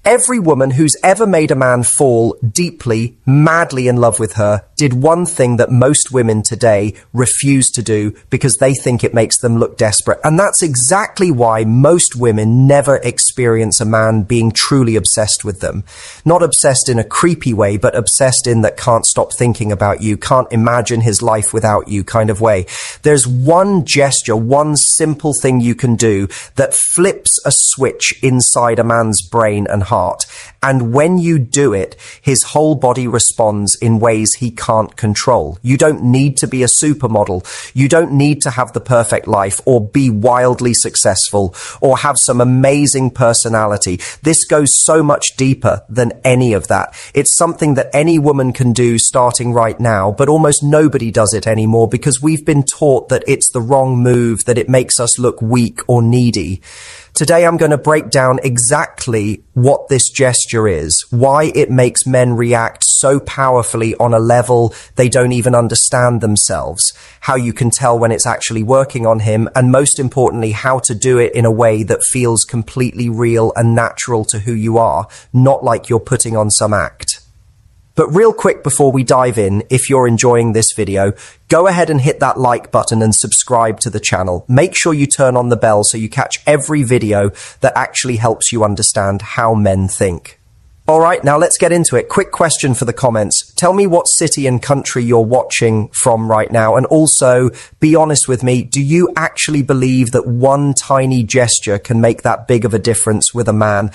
Every woman who's ever made a man fall deeply, madly in love with her did one thing that most women today refuse to do because they think it makes them look desperate. And that's exactly why most women never experience a man being truly obsessed with them. Not obsessed in a creepy way, but obsessed in that can't stop thinking about you, can't imagine his life without you kind of way. There's one gesture, one simple thing you can do that flips a switch inside a man's brain and heart. And when you do it, his whole body responds in ways he can't control. You don't need to be a supermodel. You don't need to have the perfect life or be wildly successful or have some amazing personality. This goes so much deeper than any of that. It's something that any woman can do starting right now, but almost nobody does it anymore because we've been taught that it's the wrong move, that it makes us look weak or needy. Today I'm going to break down exactly what this gesture is, why it makes men react so powerfully on a level they don't even understand themselves, how you can tell when it's actually working on him, and most importantly, how to do it in a way that feels completely real and natural to who you are, not like you're putting on some act. But real quick before we dive in, if you're enjoying this video, go ahead and hit that like button and subscribe to the channel. Make sure you turn on the bell so you catch every video that actually helps you understand how men think. All right, now let's get into it. Quick question for the comments. Tell me what city and country you're watching from right now. And also, be honest with me, do you actually believe that one tiny gesture can make that big of a difference with a man?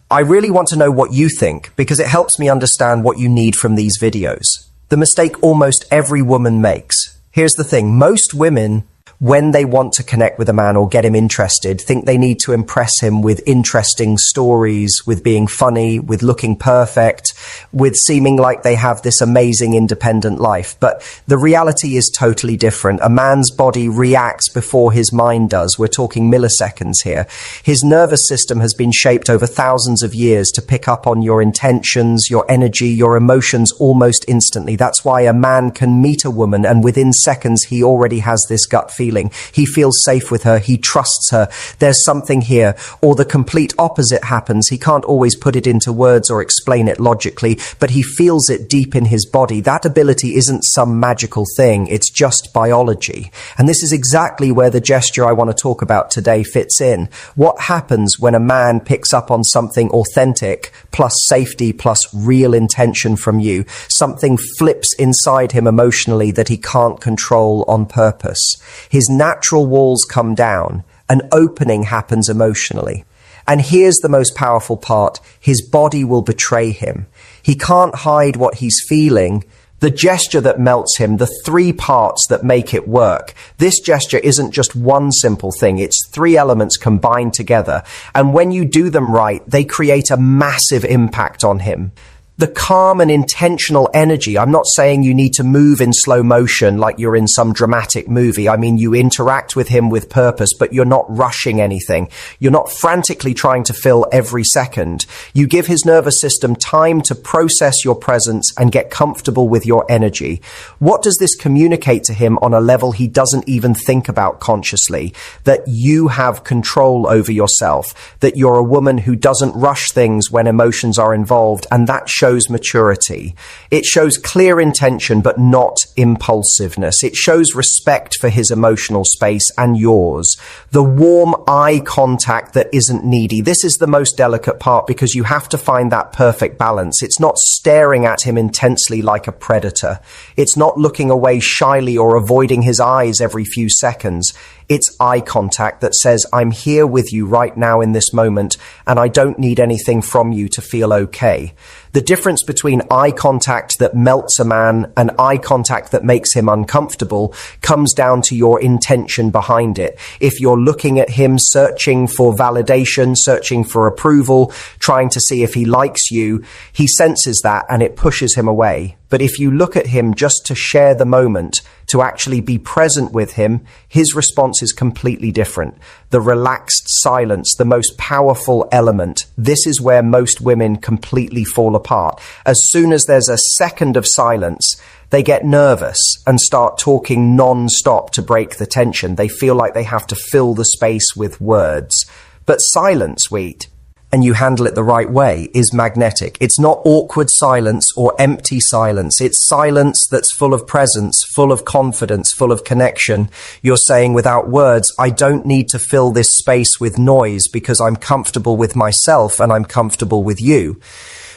I really want to know what you think because it helps me understand what you need from these videos. The mistake almost every woman makes. Here's the thing. Most women, when they want to connect with a man or get him interested, think they need to impress him with interesting stories, with being funny, with looking perfect, with seeming like they have this amazing independent life. But the reality is totally different. A man's body reacts before his mind does. We're talking milliseconds here. His nervous system has been shaped over thousands of years to pick up on your intentions, your energy, your emotions almost instantly. That's why a man can meet a woman and within seconds he already has this gut feeling. He feels safe with her. He trusts her. There's something here. Or the complete opposite happens. He can't always put it into words or explain it logically, but he feels it deep in his body. That ability isn't some magical thing. It's just biology. And this is exactly where the gesture I want to talk about today fits in. What happens when a man picks up on something authentic, plus safety, plus real intention from you? Something flips inside him emotionally that he can't control on purpose. His natural walls come down. An opening happens emotionally. And here's the most powerful part. His body will betray him. He can't hide what he's feeling. The gesture that melts him, the three parts that make it work. This gesture isn't just one simple thing. It's three elements combined together. And when you do them right, they create a massive impact on him. The calm and intentional energy. I'm not saying you need to move in slow motion like you're in some dramatic movie. I mean, you interact with him with purpose, but you're not rushing anything. You're not frantically trying to fill every second. You give his nervous system time to process your presence and get comfortable with your energy. What does this communicate to him on a level he doesn't even think about consciously? That you have control over yourself, that you're a woman who doesn't rush things when emotions are involved, and that shows maturity. It shows clear intention, but not impulsiveness. It shows respect for his emotional space and yours. The warm eye contact that isn't needy. This is the most delicate part because you have to find that perfect balance. It's not staring at him intensely like a predator. It's not looking away shyly or avoiding his eyes every few seconds. It's eye contact that says, I'm here with you right now in this moment, and I don't need anything from you to feel okay. The difference between eye contact that melts a man and eye contact that makes him uncomfortable comes down to your intention behind it. If you're looking at him searching for validation, searching for approval, trying to see if he likes you, he senses that and it pushes him away. But if you look at him just to share the moment, to actually be present with him, his response is completely different. The relaxed silence, the most powerful element. This is where most women completely fall apart. As soon as there's a second of silence, they get nervous and start talking non-stop to break the tension. They feel like they have to fill the space with words. But silence, sweet. and you handle it the right way, is magnetic. It's not awkward silence or empty silence. It's silence that's full of presence, full of confidence, full of connection. You're saying without words, I don't need to fill this space with noise because I'm comfortable with myself and I'm comfortable with you.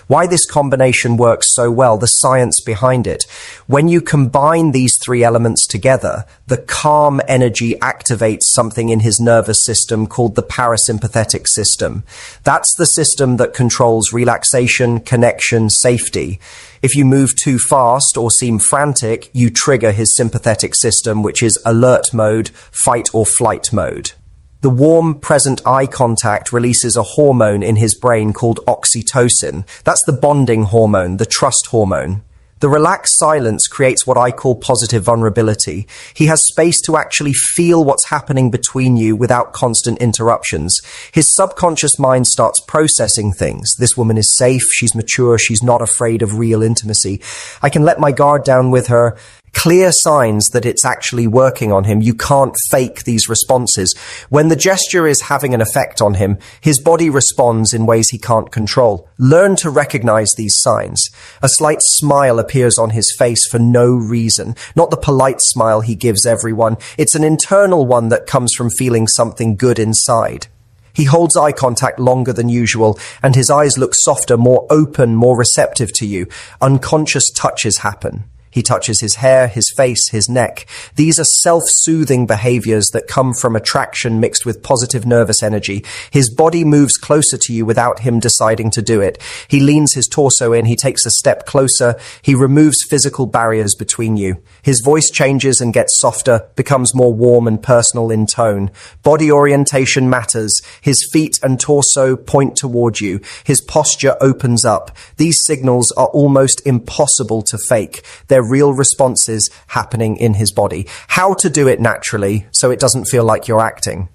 Why this combination works so well, the science behind it. When you combine these three elements together, the calm energy activates something in his nervous system called the parasympathetic system. That's the system that controls relaxation, connection, safety. If you move too fast or seem frantic, you trigger his sympathetic system, which is alert mode, fight or flight mode. The warm, present eye contact releases a hormone in his brain called oxytocin. That's the bonding hormone, the trust hormone. The relaxed silence creates what I call positive vulnerability. He has space to actually feel what's happening between you without constant interruptions. His subconscious mind starts processing things. This woman is safe, she's mature, she's not afraid of real intimacy. I can let my guard down with her. Clear signs that it's actually working on him. You can't fake these responses. When the gesture is having an effect on him, his body responds in ways he can't control. Learn to recognize these signs. A slight smile appears on his face for no reason. Not the polite smile he gives everyone. It's an internal one that comes from feeling something good inside. He holds eye contact longer than usual, and his eyes look softer, more open, more receptive to you. Unconscious touches happen. He touches his hair, his face, his neck. These are self-soothing behaviors that come from attraction mixed with positive nervous energy. His body moves closer to you without him deciding to do it. He leans his torso in. He takes a step closer. He removes physical barriers between you. His voice changes and gets softer, becomes more warm and personal in tone. Body orientation matters. His feet and torso point toward you. His posture opens up. These signals are almost impossible to fake. They're real responses happening in his body. How to do it naturally so it doesn't feel like you're acting.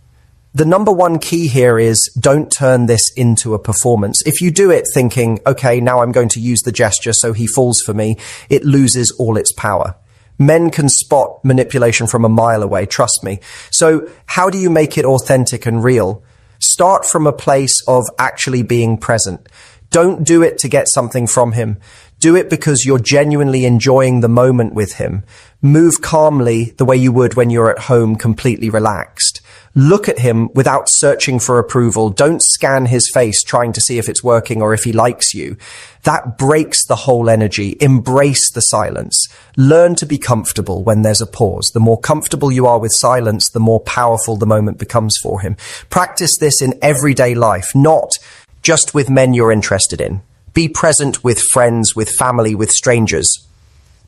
The number one key here is don't turn this into a performance. If you do it thinking, okay, now I'm going to use the gesture so he falls for me, it loses all its power. Men can spot manipulation from a mile away, trust me. So how do you make it authentic and real? Start from a place of actually being present. Don't do it to get something from him. Do it because you're genuinely enjoying the moment with him. Move calmly the way you would when you're at home, completely relaxed. Look at him without searching for approval. Don't scan his face trying to see if it's working or if he likes you. That breaks the whole energy. Embrace the silence. Learn to be comfortable when there's a pause. The more comfortable you are with silence, the more powerful the moment becomes for him. Practice this in everyday life, not just with men you're interested in. Be present with friends, with family, with strangers.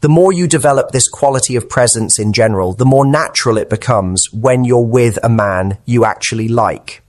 The more you develop this quality of presence in general, the more natural it becomes when you're with a man you actually like.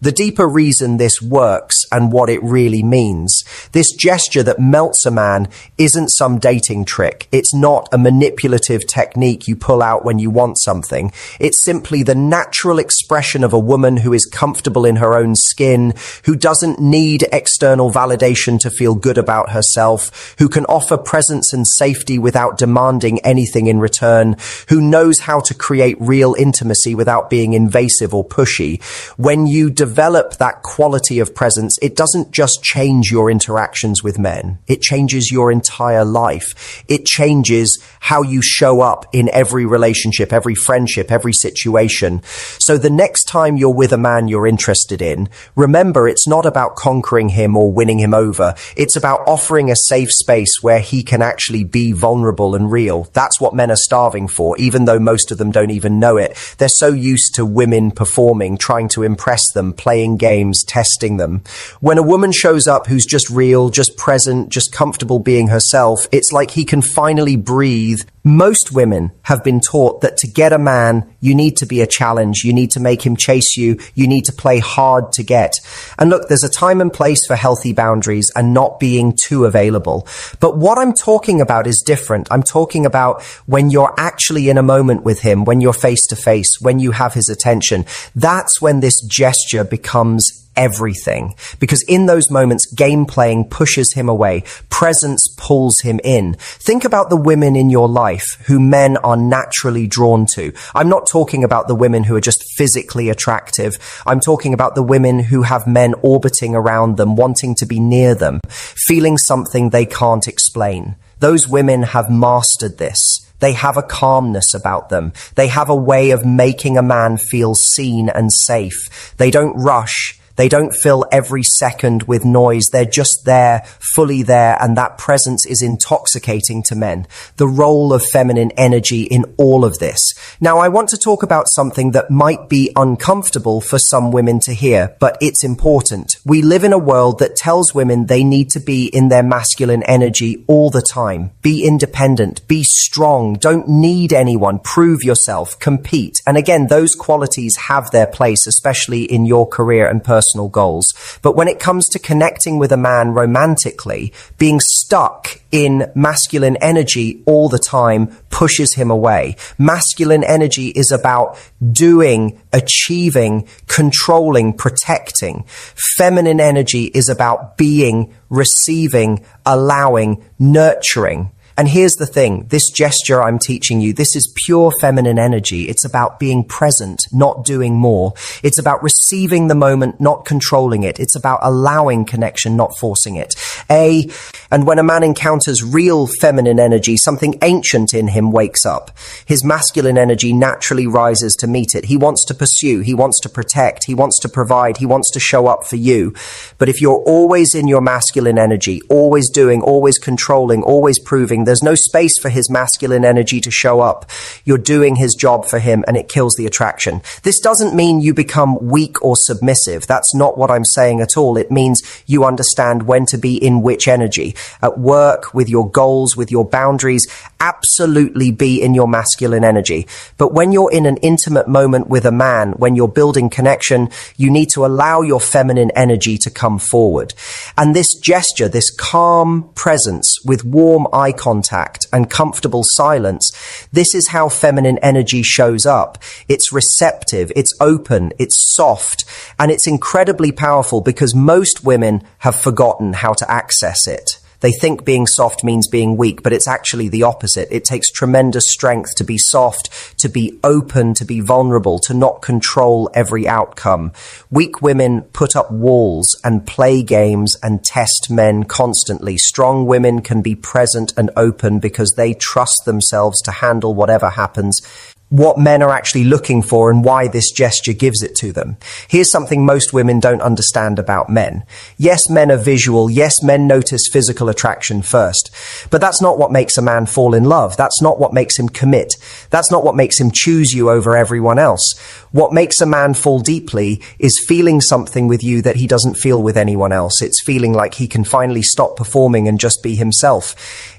The deeper reason this works and what it really means, this gesture that melts a man isn't some dating trick. It's not a manipulative technique you pull out when you want something. It's simply the natural expression of a woman who is comfortable in her own skin, who doesn't need external validation to feel good about herself, who can offer presence and safety without demanding anything in return, who knows how to create real intimacy without being invasive or pushy. When you develop that quality of presence, it doesn't just change your interactions with men. It changes your entire life. It changes how you show up in every relationship, every friendship, every situation. So the next time you're with a man you're interested in, remember it's not about conquering him or winning him over. It's about offering a safe space where he can actually be vulnerable and real. That's what men are starving for, even though most of them don't even know it. They're so used to women performing, trying to impress them, playing games, testing them. When a woman shows up who's just real, just present, just comfortable being herself, it's like he can finally breathe. Most women have been taught that to get a man, you need to be a challenge. You need to make him chase you. You need to play hard to get. And look, there's a time and place for healthy boundaries and not being too available. But what I'm talking about is different. I'm talking about when you're actually in a moment with him, when you're face to face, when you have his attention. That's when this gesture becomes everything, because in those moments, game playing pushes him away, presence pulls him in. Think about the women in your life who men are naturally drawn to. I'm not talking about the women who are just physically attractive. I'm talking about the women who have men orbiting around them, wanting to be near them, feeling something they can't explain. Those women have mastered this. They have a calmness about them. They have a way of making a man feel seen and safe. They don't rush. They don't fill every second with noise. They're just there, fully there, and that presence is intoxicating to men. The role of feminine energy in all of this. Now, I want to talk about something that might be uncomfortable for some women to hear, but it's important. We live in a world that tells women they need to be in their masculine energy all the time. Be independent, be strong, don't need anyone, prove yourself, compete. And again, those qualities have their place, especially in your career and personal goals. But when it comes to connecting with a man romantically, being stuck in masculine energy all the time pushes him away. Masculine energy is about doing, achieving, controlling, protecting. Feminine energy is about being, receiving, allowing, nurturing. And here's the thing, this gesture I'm teaching you, this is pure feminine energy. It's about being present, not doing more. It's about receiving the moment, not controlling it. It's about allowing connection, not forcing it. And when a man encounters real feminine energy, something ancient in him wakes up. His masculine energy naturally rises to meet it. He wants to pursue, he wants to protect, he wants to provide, he wants to show up for you. But if you're always in your masculine energy, always doing, always controlling, always proving, there's no space for his masculine energy to show up. You're doing his job for him and it kills the attraction. This doesn't mean you become weak or submissive. That's not what I'm saying at all. It means you understand when to be in which energy. At work, with your goals, with your boundaries, absolutely be in your masculine energy. But when you're in an intimate moment with a man, when you're building connection, you need to allow your feminine energy to come forward. And this gesture, this calm presence with warm eye contact and comfortable silence, this is how feminine energy shows up. It's receptive, it's open, it's soft, and it's incredibly powerful because most women have forgotten how to access it. They think being soft means being weak, but it's actually the opposite. It takes tremendous strength to be soft, to be open, to be vulnerable, to not control every outcome. Weak women put up walls and play games and test men constantly. Strong women can be present and open because they trust themselves to handle whatever happens. What men are actually looking for and why this gesture gives it to them. Here's something most women don't understand about men. Yes, men are visual. Yes, men notice physical attraction first. But that's not what makes a man fall in love. That's not what makes him commit. That's not what makes him choose you over everyone else. What makes a man fall deeply is feeling something with you that he doesn't feel with anyone else. It's feeling like he can finally stop performing and just be himself.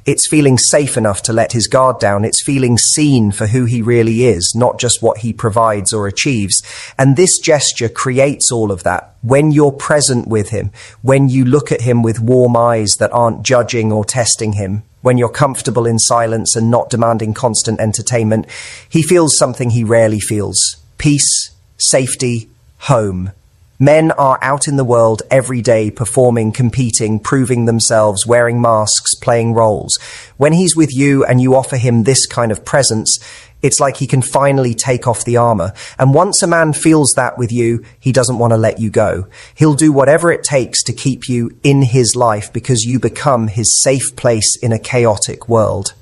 It's feeling safe enough to let his guard down. It's feeling seen for who he really is, not just what he provides or achieves. And this gesture creates all of that. When you're present with him, when you look at him with warm eyes that aren't judging or testing him, when you're comfortable in silence and not demanding constant entertainment, he feels something he rarely feels. Peace, safety, home. Men are out in the world every day performing, competing, proving themselves, wearing masks, playing roles. When he's with you and you offer him this kind of presence, it's like he can finally take off the armor. And once a man feels that with you, he doesn't want to let you go. He'll do whatever it takes to keep you in his life because you become his safe place in a chaotic world.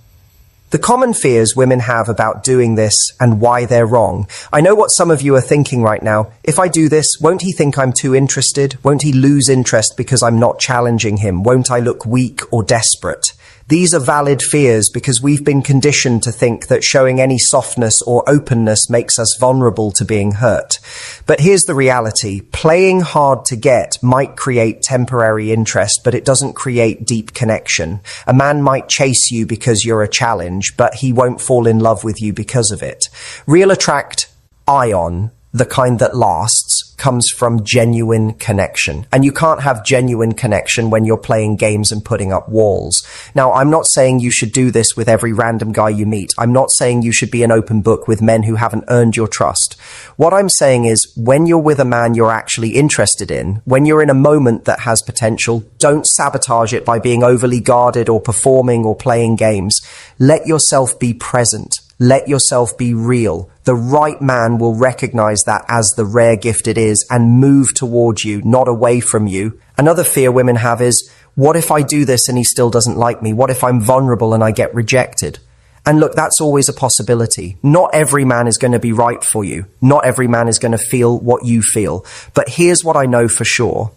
The common fears women have about doing this and why they're wrong. I know what some of you are thinking right now. If I do this, won't he think I'm too interested? Won't he lose interest because I'm not challenging him? Won't I look weak or desperate? These are valid fears because we've been conditioned to think that showing any softness or openness makes us vulnerable to being hurt. But here's the reality. Playing hard to get might create temporary interest, but it doesn't create deep connection. A man might chase you because you're a challenge, but he won't fall in love with you because of it. Real attract, ion, the kind that lasts, comes from genuine connection. And you can't have genuine connection when you're playing games and putting up walls. Now, I'm not saying you should do this with every random guy you meet. I'm not saying you should be an open book with men who haven't earned your trust. What I'm saying is, when you're with a man you're actually interested in, when you're in a moment that has potential, don't sabotage it by being overly guarded or performing or playing games. Let yourself be present. Let yourself be real. The right man will recognize that as the rare gift it is and move towards you, not away from you. Another fear women have is, what if I do this and he still doesn't like me? What if I'm vulnerable and I get rejected? And look, that's always a possibility. Not every man is going to be right for you. Not every man is going to feel what you feel. But here's what I know for sure.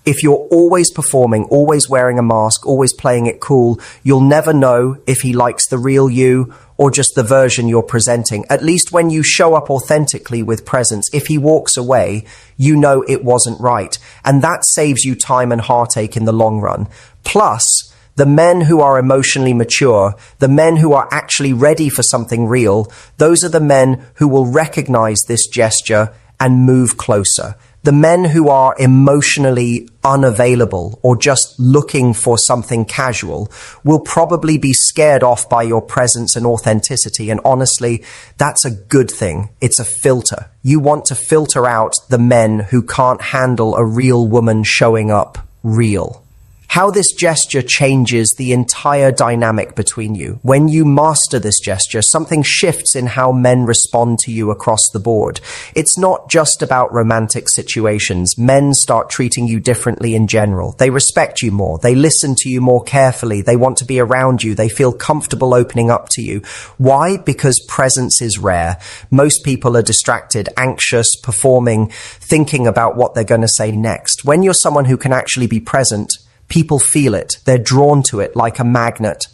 If you're always performing, always wearing a mask, always playing it cool, you'll never know if he likes the real you or just the version you're presenting. At least when you show up authentically with presence, if he walks away, you know it wasn't right. And that saves you time and heartache in the long run. Plus, the men who are emotionally mature, the men who are actually ready for something real, those are the men who will recognize this gesture and move closer. The men who are emotionally unavailable or just looking for something casual will probably be scared off by your presence and authenticity. And honestly, that's a good thing. It's a filter. You want to filter out the men who can't handle a real woman showing up real. How this gesture changes the entire dynamic between you. When you master this gesture, something shifts in how men respond to you across the board. It's not just about romantic situations. Men start treating you differently in general. They respect you more. They listen to you more carefully. They want to be around you. They feel comfortable opening up to you. Why? Because presence is rare. Most people are distracted, anxious, performing, thinking about what they're going to say next. When you're someone who can actually be present, people feel it. They're drawn to it like a magnet.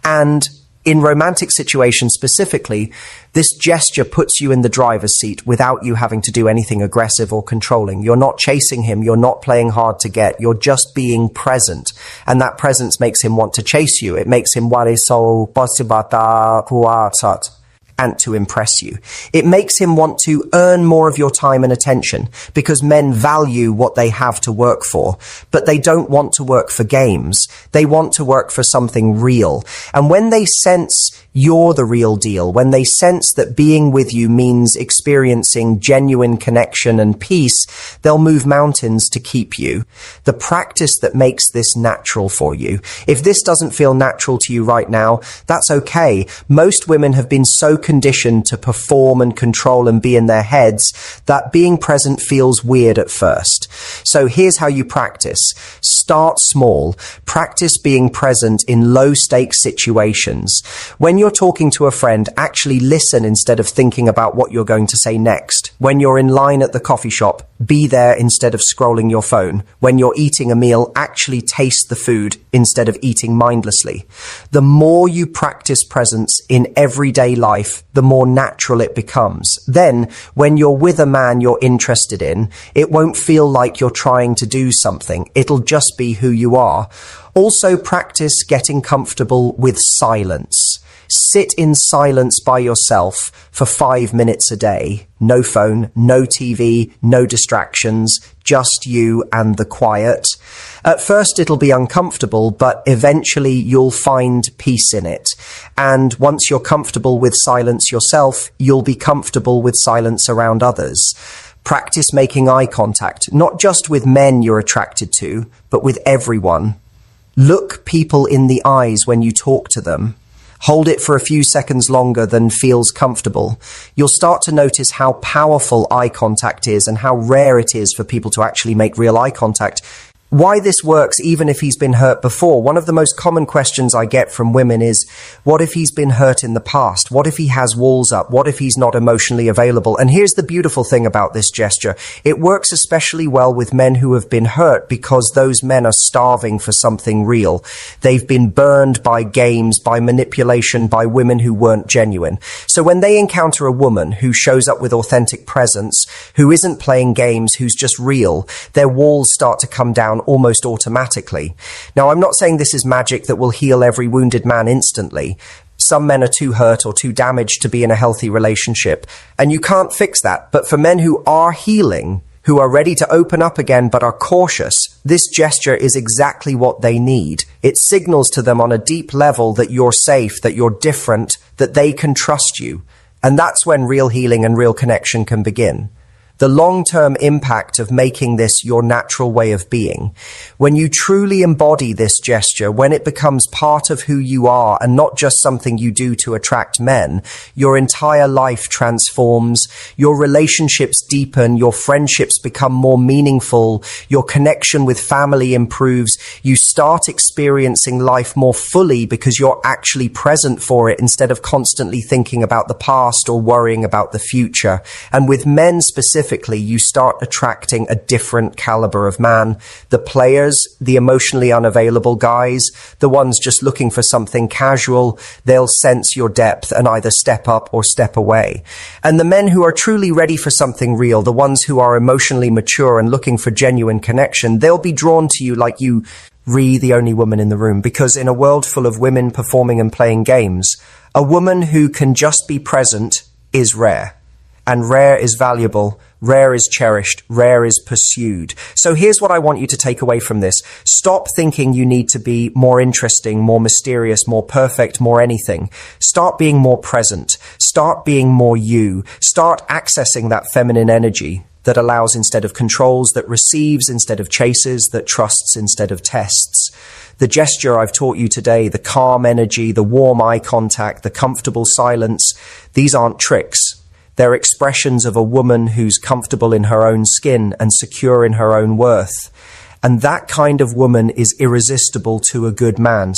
And in romantic situations specifically, this gesture puts you in the driver's seat without you having to do anything aggressive or controlling. You're not chasing him. You're not playing hard to get. You're just being present. And that presence makes him want to chase you. It makes him wale so posibata kuatat. And to impress you. It makes him want to earn more of your time and attention because men value what they have to work for, but they don't want to work for games. They want to work for something real. And when they sense you're the real deal, when they sense that being with you means experiencing genuine connection and peace, they'll move mountains to keep you. The practice that makes this natural for you. If this doesn't feel natural to you right now, that's okay. Most women have been so conditioned to perform and control and be in their heads that being present feels weird at first. So here's how you practice. Start small. Practice being present in low stakes situations. When you're talking to a friend, actually listen instead of thinking about what you're going to say next. When you're in line at the coffee shop, be there instead of scrolling your phone. When you're eating a meal, actually taste the food instead of eating mindlessly. The more you practice presence in everyday life, the more natural it becomes. Then, when you're with a man you're interested in, it won't feel like you're trying to do something. It'll just be who you are. Also, practice getting comfortable with silence. Sit in silence by yourself for 5 minutes a day. No phone, no TV, no distractions, just you and the quiet. At first it'll be uncomfortable, but eventually you'll find peace in it. And once you're comfortable with silence yourself, you'll be comfortable with silence around others. Practice making eye contact, not just with men you're attracted to, but with everyone. Look people in the eyes when you talk to them. Hold it for a few seconds longer than feels comfortable. You'll start to notice how powerful eye contact is and how rare it is for people to actually make real eye contact. Why this works even if he's been hurt before. One of the most common questions I get from women is, what if he's been hurt in the past? What if he has walls up? What if he's not emotionally available? And here's the beautiful thing about this gesture. It works especially well with men who have been hurt because those men are starving for something real. They've been burned by games, by manipulation, by women who weren't genuine. So when they encounter a woman who shows up with authentic presence, who isn't playing games, who's just real, their walls start to come down almost automatically. Now, I'm not saying this is magic that will heal every wounded man instantly. Some men are too hurt or too damaged to be in a healthy relationship, and you can't fix that. But for men who are healing, who are ready to open up again but are cautious, this gesture is exactly what they need. It signals to them on a deep level that you're safe, that you're different, that they can trust you. And that's when real healing and real connection can begin. The long-term impact of making this your natural way of being. When you truly embody this gesture, when it becomes part of who you are and not just something you do to attract men, your entire life transforms, your relationships deepen, your friendships become more meaningful, your connection with family improves, you start experiencing life more fully because you're actually present for it instead of constantly thinking about the past or worrying about the future. And with men specifically, you start attracting a different caliber of man. The players, the emotionally unavailable guys, the ones just looking for something casual, they'll sense your depth and either step up or step away. And the men who are truly ready for something real, the ones who are emotionally mature and looking for genuine connection, they'll be drawn to you like you the only woman in the room, because in a world full of women performing and playing games, a woman who can just be present is rare. And rare is valuable, rare is cherished, rare is pursued. So here's what I want you to take away from this. Stop thinking you need to be more interesting, more mysterious, more perfect, more anything. Start being more present. Start being more you. Start accessing that feminine energy that allows instead of controls, that receives instead of chases, that trusts instead of tests. The gesture I've taught you today, the calm energy, the warm eye contact, the comfortable silence, these aren't tricks. They're expressions of a woman who's comfortable in her own skin and secure in her own worth. And that kind of woman is irresistible to a good man.